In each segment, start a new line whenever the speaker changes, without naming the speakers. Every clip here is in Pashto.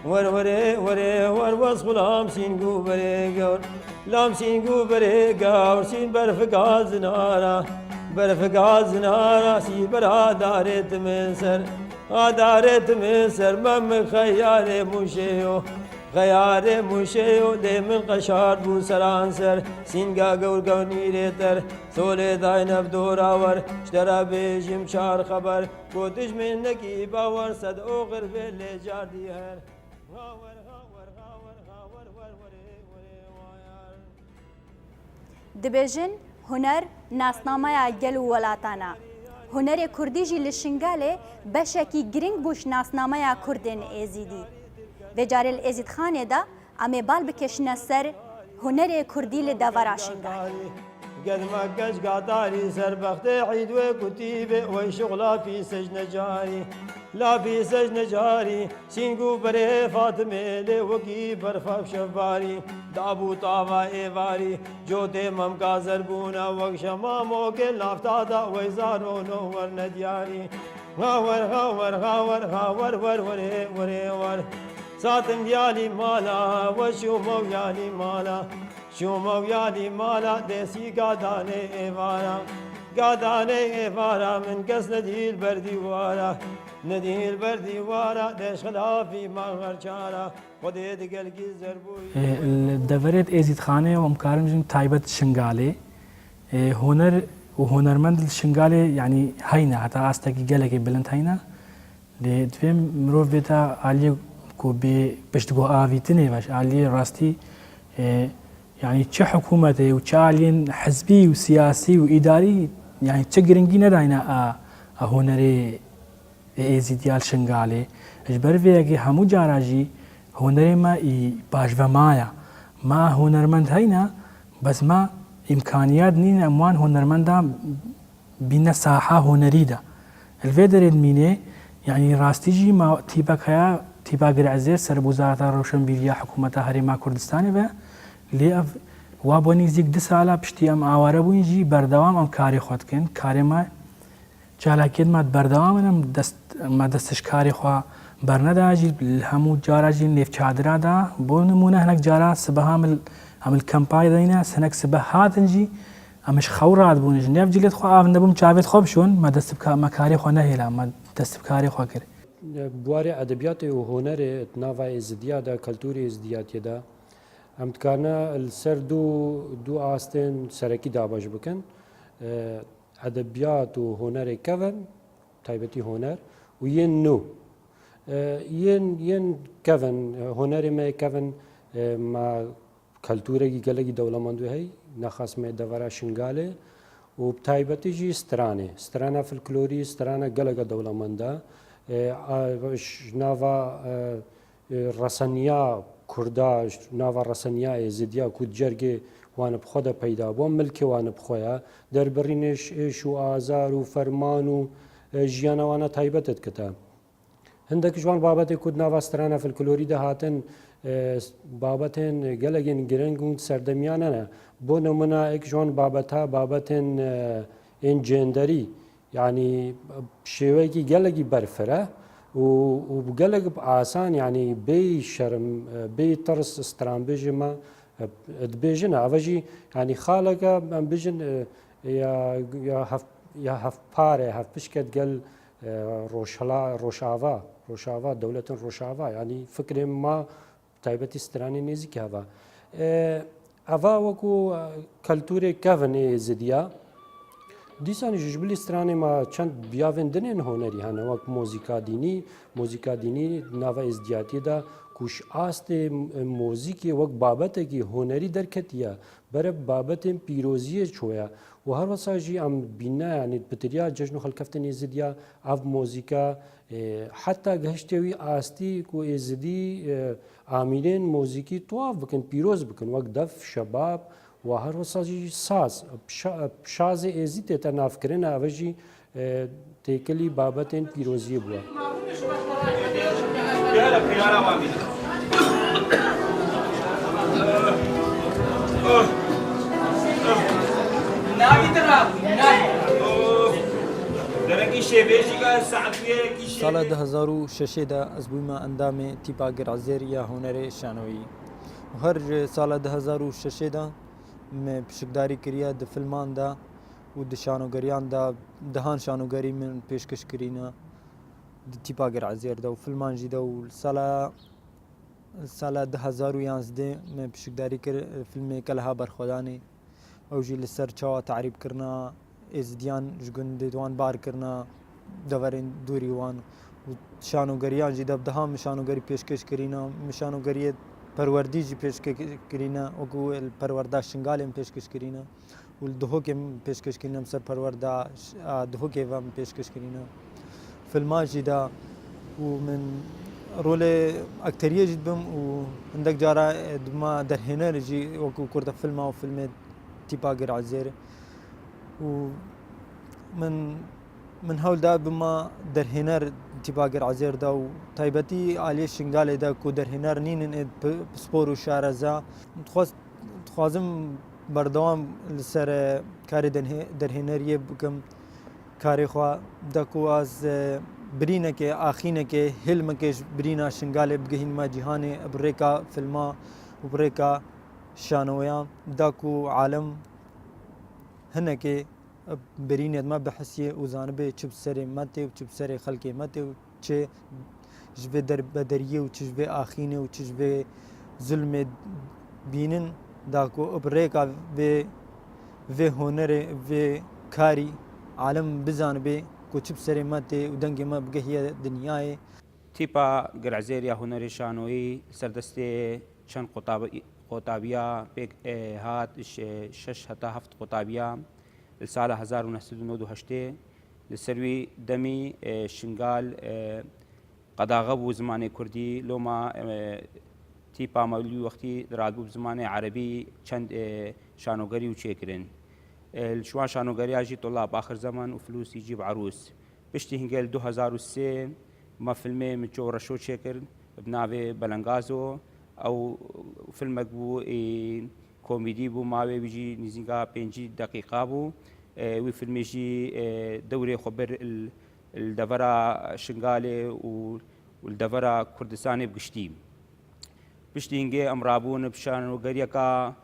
ور وصف لام سینگو بره گور لام سینگو بره گور سین برف گاز نارا سی برا دارت من سر آدارت من سر مم خیار موشیو ده من قشار بو سرانسر سینگا گور گونیره تر سوله داین ابدور آور اشترا بیشم شار خبر کو دشمن نکی باور صد اوغر ویلی جار دیهر
دبیجن هنر ناسنامه گل و ولاتانا هنر کردی جی لشنگاله بشکی گرنگ بوش ناسنامه کردن ازیدی و جارل ازید خانه دا امی بال بکشنه سر هنر کردی لدورا شنگال
قدما قش قاطاري سربخت عيد وكتيبه وشغلا في سجن جاري لا في سجن جاري سينقو بري فاطمه لوكي برفا شفاري دابو طاوا ايواري جوتي ممكا زربونا وكشما موكل لافتادا ويزارو نور ندياري هاور هاور هاور هاور ور ور ور ور ساتم يالي مالا وشو مويالي مالا شو مويالي مالا ديسي قاداني إفارا من قس نديل بردي وارا ديش خلافي ما غرشارا خدي دقلقي زربوي
الدورات ازيد خانه ومكارم جن تايبت شنغالي هنر وهنرمند الشنغالي يعني هينا حتى استكي قلقي بلند هينا لدفهم مروف بيتا علي كو بشتقو آفيتني باش علي راستي يعني چه حكومته و چه علين حزبي و سياسي و إداري يعني چه گرنگي نداينا هنري ايزي ديال شنغالي اجبر فيكي همو جاراجي هنري ما باش ومايا ما هنرمند هينا بس ما إمكانيات نين أموان هنرمندا بينا ساحة هنري دا الفيدر الميني يعني راستيجي ما تيباك هيا تيباك العزيز سر وزارة روشنبيلية حكومة هريما كردستاني به لێ وا بۆ نزیک 2 ساڵە پشتی ئەم ئاوارە بووینجی بەردەوام ئەم کاری خۆتکن کارێمە چالاکێتمات بەردەوامن ئەمە دەستش کاری خوا بەرنەداژی هەموو جاراژی نێفچادرادا بۆ نمونە هەنێک جارا سبەها ئەمل کەمپای دەینە سەنێک سبە هاتنجی ئەمەش خەوڕات بوونش نێف جلێت خۆ ئاو نەبووم چاوێت خۆ بشۆن مە دەست مە کاری خۆ نەهێلا مە دەست کاری خۆ کرد
بوارێ ئەدەبیاتی و هۆنەرێ ناڤای ئێزدیادا کەلتوری ئێزدیاتیەدا ئەم تکانە سەر دوو ئاستێن سەرەکی دابەش بکەن ئەدەبیات و هۆنەرێک کەڤن تایبەتی هۆنەر و یەن نو یەن کەڤن هۆنەرێ مە کەڤن ما کەلتورێکی گەلێکی دەوڵەمەندوی هەی نەخاسمێ دەڤەرا شنگالێ و تایبەتیژی سترانە فلکلۆری سترانە گەلەگە دەوڵەمەندە ناڤە ڕەسەنیا کورداش ناوا ڕەسەنیایە زیدیا کود جەرگێ وانە بخۆدە پەیدا بۆ ملکێ وانە بخۆیە دەربڕینێش ئێش و ئازار و فەرمان و ژیانەوانە تایبەتت کتە هەندێک جوان بابەتێک کود ناوا سترانە فلکلۆری دەهاتن بابەتێن گەلەگەن گرنگ و سەردەمیانەنە بۆ نمونە ئێک جوان بابەتە بابەتێن ئێن جێندەری یعنی شێوەیەکی گەلێکی بەرفرە و بقلق آسان يعني بي شرم بي ترس استران بيجما بيجنا أفجي يعني خالقة بيجن يا هف باره هف بشكت قال روشافا دولة روشافا يعني فكر ما تايبتي استراني نيزي كهذا أفا وكو كالتوري كافني زديا دیسانی جبلی استرانی ما چند بیاوندنین هنری هنر وقت موزیکا دینی ناو ازدیاتی دا کوش آست موزیکی وقت بابت کی هنری درکتیه بر بابت پیروزی چویا و هر وساجی ام بینا یعنی بتریا جشن خلکفتن ازدیا اف موزیکا حتی گهشتوی آستی کو ازدی عاملین موزیکی طواف بکن پیروز بکن وقت دف شباب و هر وساجی ساز شاز ازیت تناف کرنا اوجی تکلی بابتن پیروزی بوا
درنگی ساڵە 2006دا ئەس بوویمە ئەندامێ تیپا گرعزێر یا هوەرێ شانۆیی هەر ساڵە 2006دا پشکداری کردە di فیلماندا û di şanûgeriyanda dihan şanûgerî min pêşkêşkirîne di tîpa Girezêr de û filman jî de û sala 2011 me pişikdarî kir filmê Keleha Berxwedanê ew jî li ser çawa terîbkirina êzidiyan ji gundê wan barkirina deverên dûrî wan û şanûgeriyan jî de diha mişanûgerî pêşkêşkirîne mişanûgeriyê perwerdî jî pêşkêşkirîne wekû perwerda şingalên pêşkêşkirîne û li dihokê pêşkêşkirîne ser perwerda dihokê ve pêşkêşkirîne filman jî de û min rolê akteriyê jî dibim û hindek cara dibima derhêner jî wekû kurda filma û filmê tîpa Girezêr û min hewl da bima derhêner tîpa Girezêr de û taybetî aliyê şingalê de ku derhêner nînin ê spor û şareza dixwazim berdewam li ser karê derhêneriyê bikim karê xwe de ku az birînekê axînekê hêlmekê ji birîna şingalê bigihînme cîhanê bi rêka filma û bi rêka şanoyan da ku alem hinekê birînê me bihisiye û zanibê çi bi serê me tê û çi bi serê xelkê me tê û çi ji vê derbederiyê û çi ji vê axînê û çi ji vê zulmê bînin da ku bi rêka vê hunerê vê karî alem bizanibê ku çi bi serê me tê û dengê me bigihiye dinyayê.
تیپا گرعزێر یا هوەرێ شانۆیی سەردەستێ چەند قۆتابیە پێک هات 6 هەتا 7 قۆتابیە li sala 1998 li ser wî demî şingal qedaxe bû zimanê Kurdî loma tîpa mewlû wextî diradbû bi zimanê Erebî çend şanogerî û çêkirin li şiwan şanogeriya jî Tollab Axir Zaman û Filûsî Cîb Erûs piştî hingê li 2003 me filmê min çû reşo çêkir bi navê Belengazo ew filmek bû komîdî bû mavê wî jî nîzînga 5 deqîqa bû wî filmê jî dewrê xwe bir li devera şingalê û li devera Kurdistanê bigiştî piştî hingê em rabûn bi şanogeriyeka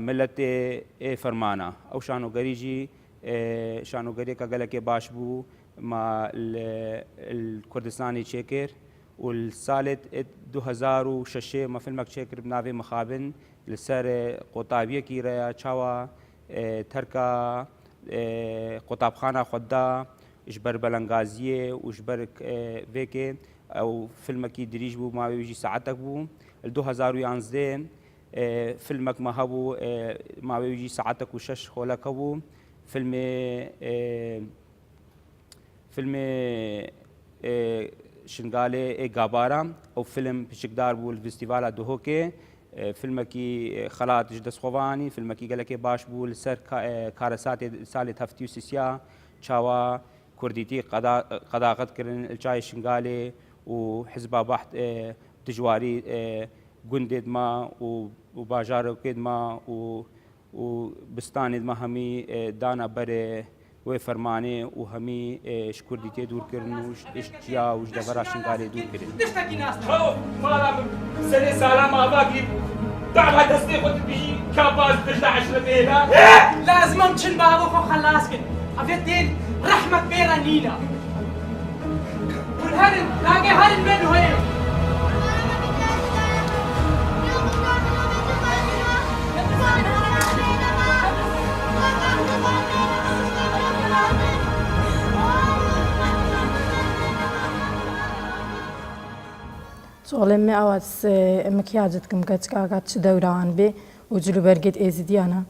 milletê fermana ew şanogerî jî şanogeriyeka gelekê baş bû ma li Kurdistanê çêkir û li salê 2006 me filmek çêkir bi navê Mixabin li ser qotabiyekî re ya çawa terka qotabxana xwe da ji ber belengaziyê û ji ber vêkê ew filmekî dirîj bû mavê wî jî saetek bû li 2011 filmek me hebû mavê wî jî saetek û 6 holek hebû filmê şingalê ê gabara ew film pişikdar bû li festîvala Duhokê filmekî xelat ji destxwevanî filmekî gelekê baş bû li ser karesatê salê heftî û sîsya çawa Kurdîtî qedaqet kirin li çayê şingalê û hizba Baht dijwarî gundê dima û bajarokê dima û bistanê dima hemî dana berê wê fermanê û hemî ji Kurdîtê dûrkirin û ji çiya û ji devera şingalê dûrkirin.
Serê salam avakî dava destê xwe dibîjî ka baz dijda eşrefê hêla
لازم çin bavê xwe xelas kin evê tên rehmet bêra nîna hûn herin nagê herin bên heye
سوالم ئەوەس مکیاجتکم کە چکاکات چ دەوران بێ و جلوبەرگێت ئێزیدیانە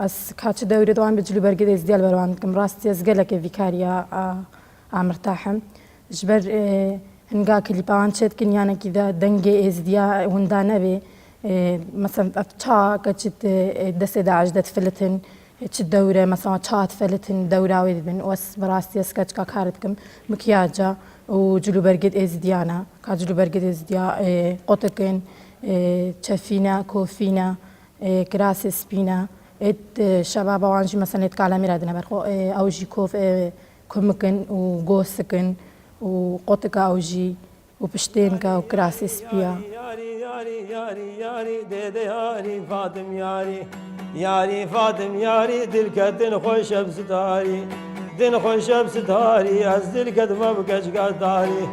ئەس کاچ دەورێتوان بە جلوبەرگێت ئێزیال بەروان بکەم ڕاستی ئەزگەلەکە ڤیکاریە ئامرتاحم ji ber hinga klîpan çêtkin yanekî de dengê êzidiya hûnda nebe mesela ça keçit destê Daeş de tfilitin çi dewre mesela ça tfilitin dewra wê dibin wes bi rastî ez keçika kar dikim mikyaca û cilûbergêt êzidiyana ka cilûbergêt êzidiya qotikin çefîna kofîna kirasê spîna êt şebaba wan jî mesela êt kalemîra dine ber ew jî kof كمكن وقوسكن وقطك أوجي وبشتينكا وكراسي سبيا
ياري ياري ياري ياري ديدي ياري فاطم ياري ياري فاطم ياري دلك دن خوش بستاري دن خوش بستاري از دل قد ما بقش قداري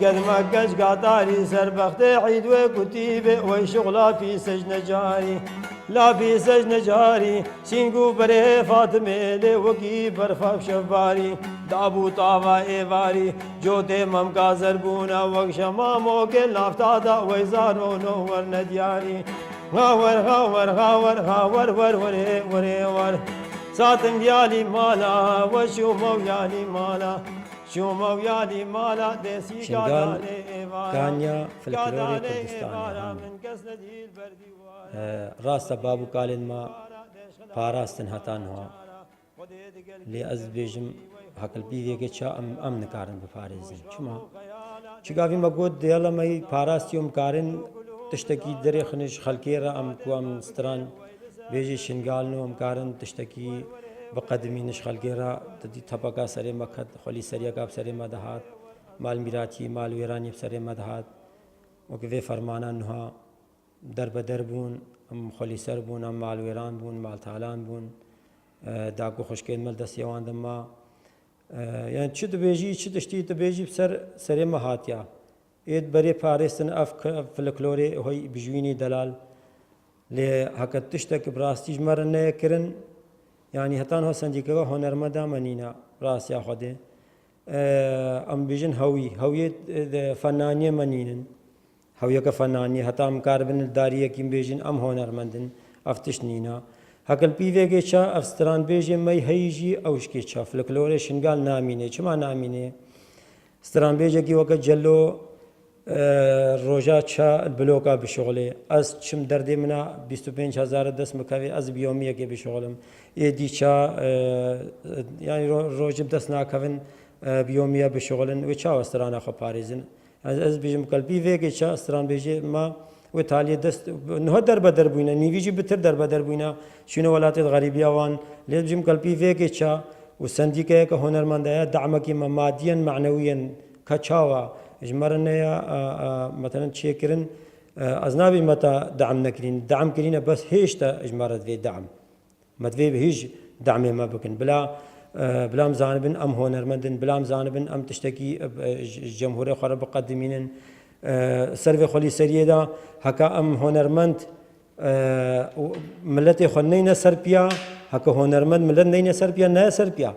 قد ما بقش قداري سربخت عيد وكتيب وشغلا في سجن جاري لا في سجن جاري سينقو بري فاطمه لي وكي برفا شباري دابو طاوا ايواري جوتي ممكا زربونا وكشما موكل نفتادا ويزارو نور ندياري غاور غاور غاور غاور ور وري وري ور ساتم يالي مالا وشو مويالي مالا شو مويالي مالا ديسي
شنغال كانيا فلكلوري كردستان راست بابو قالن ما پاراستن هتان هوا لی از بیجم حقل بیوی که چا ام نکارن بپارزن چما چگاوی ما گود دیالا مای پاراستیوم کارن تشتکی دری خنش خلکی را ام کوام ستران بیجی شنگال نو ام کارن تشتکی بقدمی نش خلکی را تدی تپاکا سری مکت خلی سریا کاب سری مدهات مال میراتی مال ویرانی سری مدهات وکوی فرمانا نها در بدر بون ام خلی سر بون ام مال ویران بون مال تالان بون داکو خوشکین مال دستیوان دما یعنی چه دبیجی چه دشتی دبیجی سر مهاتیا اید بری پاریستن اف فلکلوری هوی بجوینی دلال لی حکت تشتک براستی جمر نه کرن یعنی هتان هو سنجیکا هنرمندا منینا راستیا خوده ام بیجن هویت فنانی منینن هویه که فنانی هتا ام کاربن داریه کیم بیجن ام هنرمندن افتش نینا هکل پیوه چا افستران بیجن می هیجی اوش کی چا فلکلور شنگال نامینه چما نامینه استران بیجه کی وقت جلو روجا چا بلوکا بشغله از چم درد منا 25000 دست مکوی از بیومیه که بشغلم ایدی چا یعنی روج دست ناکوین بیومیه بشغلن و چا استران خو پاریزن از بیجم قلبی ویگه چا استران بیجه ما و تالی دست نه در بدر بوینا نیویجی بتر در بدر بوینا شنو ولات الغربیه وان لیز بیجم قلبی ویگه چا و سندیکه که هنرمندای دعم کی مادیا معنويا کچاوا اجمرنا یا مثلا چیکرن از نبی متا دعم نکرین دعم کرینه بس هیچ تا اجمرت وی دعم مدوی به هیچ دعم ما بکن بلا مزانبن ام هنرمندن بلا مزانبن ام تشتكي جمهورية خرب بقدمين سرفي خلي سريه دا هكا ام هنرمند ملتي خنينا سربيا هكا هنرمند ملت نينا سربيا نا سربيا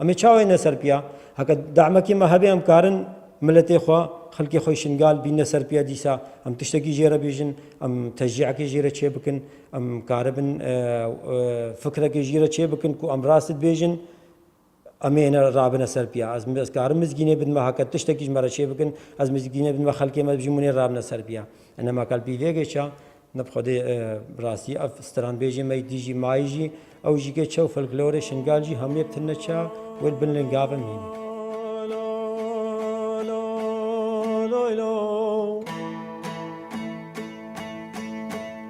امي چاوي نا سربيا هكا دعمك ما هبي ام كارن ملتي خو خلقي خوي شنقال بينا سربيا ديسا ام تشتكي جيرا بيجن ام تشجيعك جيرا چه بكن ام كاربن فكرك جيرا چه بكن كو ام راست بيجن امين رابنا سربيا از كار مزگينه بن ما هكا تشتكي مرة شيء بكن از مزگينه بن ما خلقي ما بجموني رابنا سربيا انما قال بيجي شا نبخدي براسي اف استران بيجي ما يديجي مايجي او جيجي تشو فلكلور شنقالجي هم يبتنشا والبن لنقابه ميني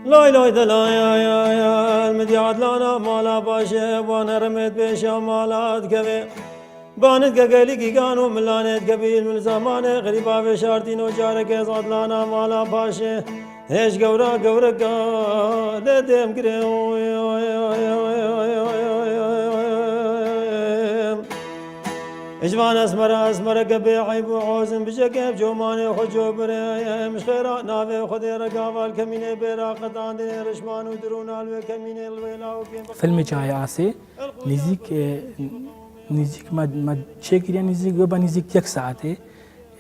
لاي لاي دلا يا المدياد لانا مالا باشا وانا رميت بيشا مالات قبي بانت قلي كيغانو ملانت قبيل من زمان غريبا بشارتين وجارك يزاد لانا مالا باشا هيش قورا دم قريو اجوان اسمر قبي عيب وعوزن بجكب جوماني خجو بري مش خيرا نافي خدي رقاوال كميني بيرا قطان دي رشمان ودرون الوي كميني الويلا
فيلم جاي آسي نزيك ما تشكر يعني نزيك وبا نزيك يك ساعته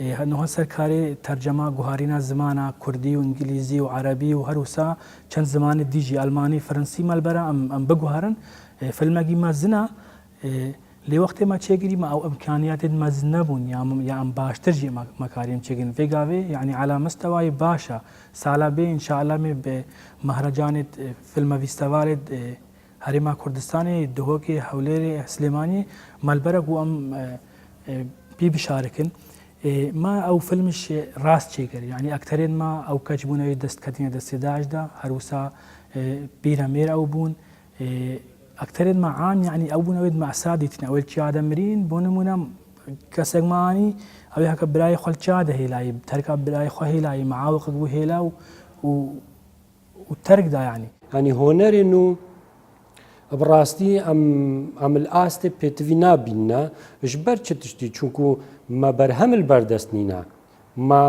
نوها سركاري ترجمة جوهرينا زمانة كردي وإنجليزي وعربي وهروسا كان زمان ديجي ألماني فرنسي مالبرا أم بجوهرن فيلم جي ما زنا لوقت ما تشكري ما أو إمكانيات ما زنبون يا أم باش ترجع مكاريم تشكرين في قاوي يعني على مستوى باشا سالبي إن شاء الله بمهرجان فيلم فيستوالد هرما كردستاني دهوكي حوليري سليماني مالبرق وأم بيشاركن ما أو فيلمش راست شيكر يعني أكثرين ما أو كجبونا دست كتينة دست 11 دا هروسا بيرامير أو بون أكثر ما عام يعني أو نود مع سادتنا أول شيء هذا مرين بونمونا كسجماني أو هك براي خل شاده هلاي بتركب براي خو هلاي معاوق أبو هلا وترك ده يعني
هنر إنه براستي أم الآست بتفينا بينا إجبار تشتي چونكو ما برهم البردستنينا ما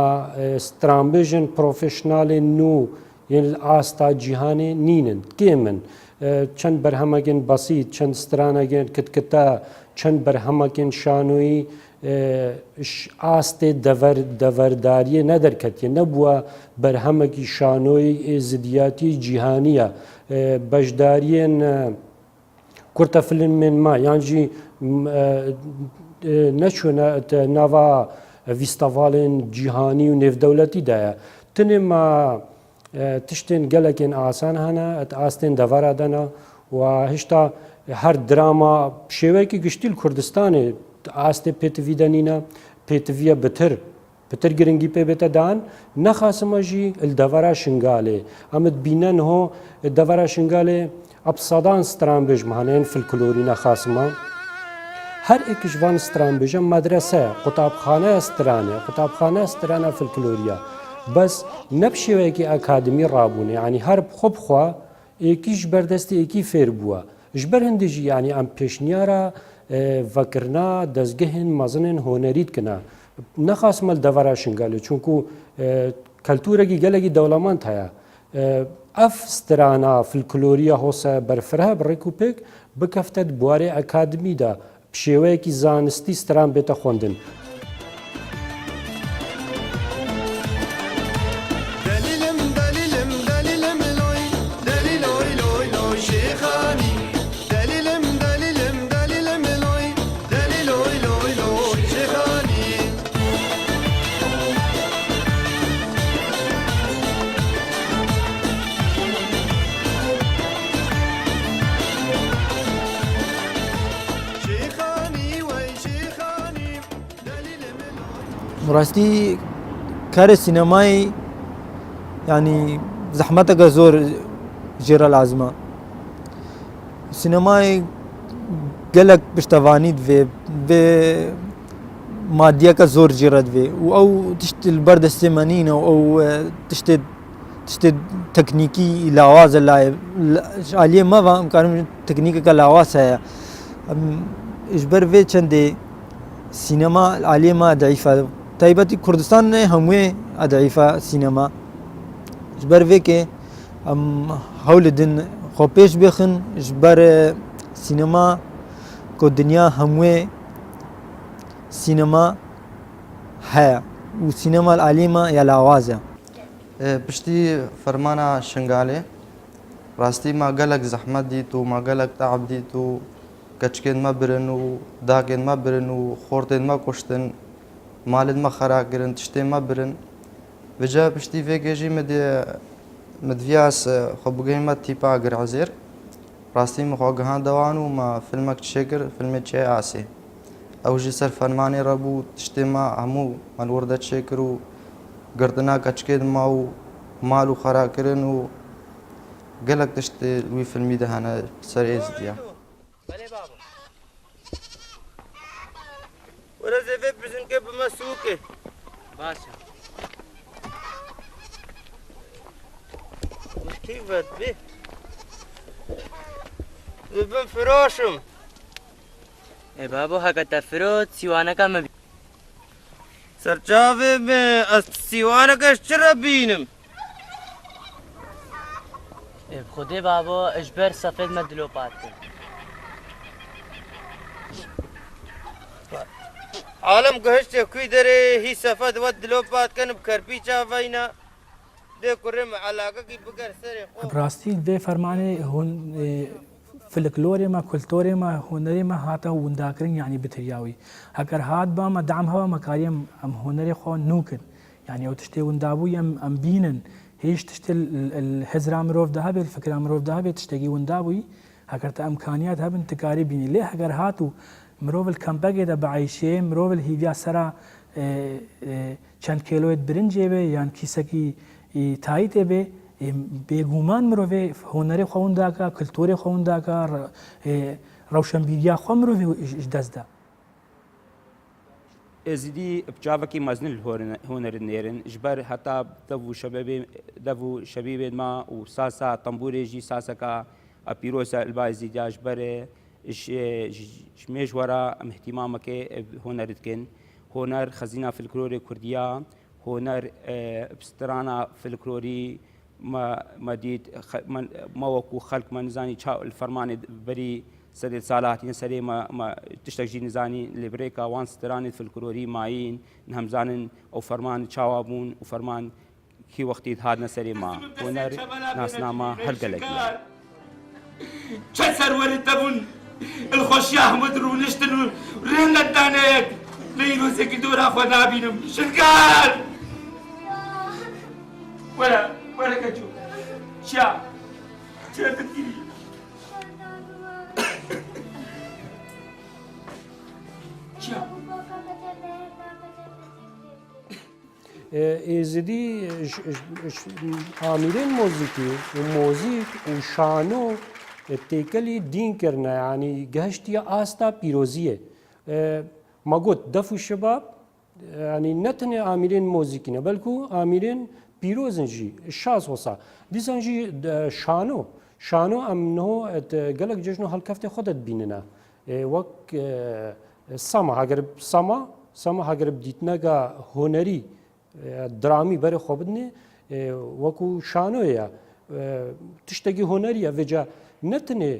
سترامبيجن بروفيشنال نو يعني الآستا جهاني نينن كيمن چند برهمگن بسيط چند سترانگن كتكتا چند برهمگن شانوي آست دورداری ندر کتی نبوه برهمگی شانوی زدیاتی جهانیه بجدارین کرتا فیلم من ما یعنی نشونه نوا ویستوالن جهانی و نف دولتی دایا تنما تشتن گلکن آسان هنه ات آستن دوارا دنا و هشتا هر دراما شوی که گشتیل کردستانه آسته پیتویدانینا پیتویا بتر گرنگی پی بتا دان نخاسم جی الدوارا شنگاله امد بینن هو الدوارا شنگاله ابصادان سترامبج مهنن فلکلوری نخاسما هر ایکش وان سترامبج مدرسه قطابخانه استرانه فلکلوریا بس نبشوی که اکادمی رابونه يعني هر خوب خوا ایکیش بردستی ایکی فیر بوا جبر هندجی يعني ام پیشنیارا فکرنا دزگهن مزنن هنرید کنا نخواست مال دوارا شنگاله چونکو کلتورگی گلگی دولمان تایا اف سترانا فلکلوریا هوسا برفره برکوپک بکفتد بواره اکادمی دا بشیوه کی زانستی ستران بیتا خوندن
راستی کار سینمایی يعني زحمتك زور جرى العزمة سينماي قالك باش تفانيد في ماديك زور جرد في او تشتي البرد السمانين او تشتي تكنيكي لاواز اللاعب عليه ما فهم كان تكنيكك لاواز هي اجبر في چندي سينما عليه ما ضعيفه تايبتي كردستان هموي ضعيفه سينما اجبر في كي هولدن خو پیش بخن اجبر سينما کو دنیا هموي سينما هيا وسينما العليمه يا لاوازه
پشتی فرمانا شنگاله راستی ما گلک زحمت دیت و ما گلک تعب دیت و کچکن ما برن و داگن ما برن و خورتن ما کشتن مالن ما خراب کرن تشتی ما برن وجا پشتی فکرجی مدفیاس خبگی ما تیپا اگر عزیر راستی مخواگهان دوان و ما فیلمک شکر فیلم چه آسی او جی سر فرمانی ربو تشتی ما همو من ورده شکر و گردنا کچکید ما و مالو خراب کرن و گلک تشتی وی فیلمی دهانه سر ایز دیا
بله بابا ورزه بزن که بمسوکه باشه كيفت به بن فراشم
ای بابا هكذا فرود سيوانك ما بي
سرچاوه به سيوانك اشترا بينم
ای بخوده بابا اجبر سفید مدلوبات
عالم گهشت کوی داره هی سفید ودلوبات کن بکرپی چاوینا
براستی ده فرمانه هون فلکلوری ما کلتوری ما هنری ما هاته ونداکرین يعني بترياوي هكر هات با ما دعم هوا مكاريم ام هنري خو نوكن يعني او تشتي وندابوي ام بينن هيش تشتي الحزر امروف ذهب الفكر امروف ذهب تشتغي وندابوي هكر امكانيات هبن تكاري بيني ليه هكر هاتو مروف الكامباجي ده بعيشه مروف الهيفيا سرا چند كيلويت برنجي به يعني كيسكي تايت به بێگومان مرۆڤێ هۆنەری خۆونداکە کللتوری خۆونداکە ڕەوشەمبیریا خۆ مرۆڤ دەستدا
ئێزیدی بچاوەکی مەزن هۆنەر نێرن ژبەر هەتا دەڤ و شەبی بێنما و ساسا تەمبورێژی ساسەکە ئەپیرۆسە ئەلبای ژبەرێ ژمێژ وەرە ئەم احتیمامەکە هۆنەرتکن هۆنەر خەزینە فلکلۆری کوردیا هۆنەر پسترانە فلکلۆری مەدید مەوەکو خەلک مەنزانی فەرمانی بەری سەرێت ساڵاتین سەرێ تشتێکی نزانی لێبرێکە وان سترانی فلکلۆری ماین هەمزانن ئەو فەرمان چاوا بوون و فەرمان کی وەختیت هاتنە سەرێ ما هۆنەر ناسنامە هەرگەلێکی
چەند سەروەرت دەبوون الخۆشی ئەحمەد ڕوونشتن و ڕێنگەت دانەیەک لە ئیرۆزێکی دوورا خۆ نابینم شنگار وەرە کەچوو چیا چێتت گیری
ئێزدی ئامیرên مۆزیکی و مۆزیک و شانۆ تێکەلی دینکردە ینی گەهشتیە ئاستا پیرۆزیە مەگوت دەف و شباب ینی نەتەنێ ئامیرên مۆزیکینە بەلکو ئامیرên پیرۆزنجی شاز هۆسا دیسانجی شانۆ ئەمنەوە گەلک جژن و هەڵکەفتێ خۆدەت بیننە وەک سەما هەگەر دیتنەگە هۆنەری درامی بەرە خۆ بدنێ وەکو شانۆیە تشتێکی هۆنەریە vêca نەتنێ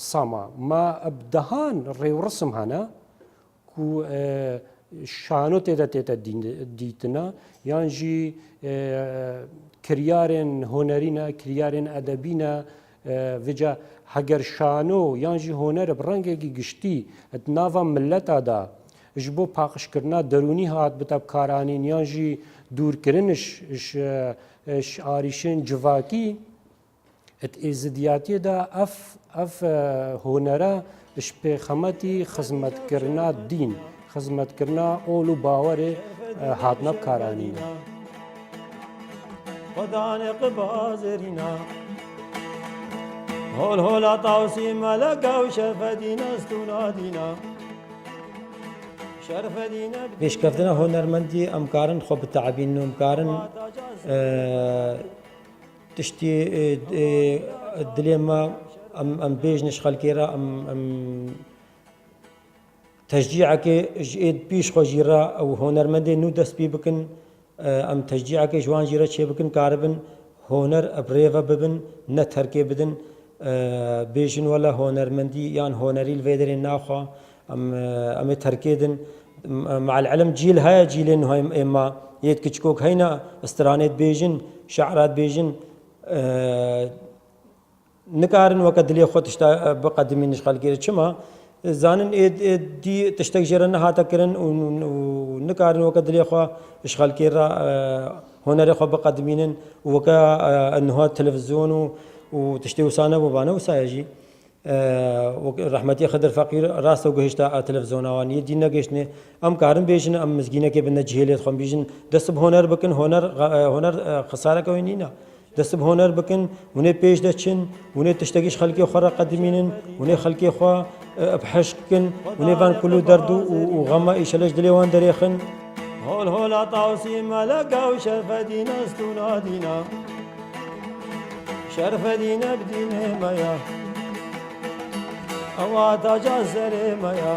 سەما ما ئەبدەهان ڕێوڕسم هەنە ku şano têta dîtina yan jî kiryarên honerî ne kiryarên edebî ne vêca heger şano yan jî honer bi rengekî giştî et nava milleta da ji bo paqişkirina derûnî hat bi tevkaranîn yan jî dûrkirin ji arîşên civakî et êzidiyatiyê de ev honera ji pêxemetî xizmetkirina dîn xizmetkirina ol û bawerê hatine bikaranîne
خداني قبازرنا هول هولا طاوسي ملكا وشرفدينا استونادينا شرفدينا
پێشکەوتنە هۆنەرمەندی ئەمکارن خۆ بتەعبین و ئەمکارن تشتی دلێمە ئەم بێژنش خەلکێرە ئەم تەشجیعەکێ ژێت پیش خۆژیرە ئەو هۆنەرمەندێ نو دەست پێ بکن ئەم تەشجیعەکە ژوان ژیرە چێ بکن کاربن هۆنەر ئەبرێڤە ببن نە تەرکێ بدن بێژن وەلا هۆنەرمەندی یان هۆنەری لێدرێن ناخوا ئەمێ تەرکێدن مع العلم جیل هەیە جیلێن ئێمە یەت کچکۆک هەینە ئەسترانێت بێژن شعرات بێژن نکارن وەکە دلێ خۆ تشتا بقەدمینش خەلکێرە چما زانن دی تشتێک ژێرە نەهاتەکردن و نکارن وەکە دلێ خۆ خەلکێرە هۆنەری خۆ بقەدمینن وەکە ئەنها تەلەڤیزیۆن و تشتێ وسانە بۆبانە وسایەژی ڕەحمەتی خەدر فەقیر ڕاستە و گەهشتا تەلەڤیزیۆناوانیە دی نەگەشتنێ ئەم کارن بێژن ئەم مزگینەکێ بنە جهێلێت خۆم بیژن دەست هۆنەر بکن هۆنەر خسارەکەوەی نینە دەست هۆنەر بکن ونێ پێش دەچن ونێ تشتێکیش خەلکی خۆ ڕەقەدمینن ونێ خەلکی خۆ بحەشکن ونێوان کول و دەرد و غەمە ئیشەلەش دلێوان دەرێخن
هول هولا طاوسي ملكا وشرفدينا استونادينا شرفدينا بدينه ميا أواتا جازري ميا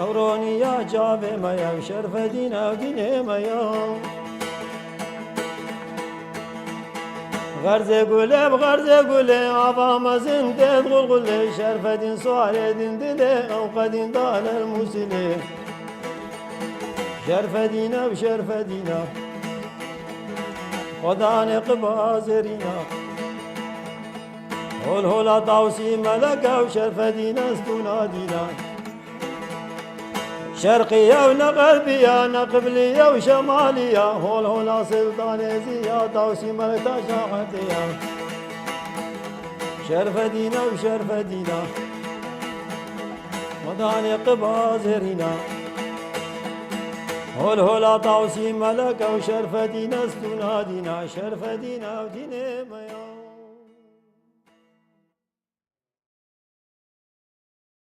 أوروني يا جابي ميا وشرفدينا بدينه ميا غرزة قولي بغرزة قولي عفا مزن تدخل قولي شرفدين صواري دين دلي أو قدين دال المسلي شرفدينا بشرفدينا خداني قبازرينا هول هولا طاوسي ملكا وشرفدينا استونادينا شرقية ونغربية نقبلية وشمالية هول هولا سلطانة زيا طاوسي ملكا شاحتية شرفدينا وشرفدينا خداني قبازرينا هول هولا طاوسي ملك وشرف دينا استنا دينا شرف دينا ودينا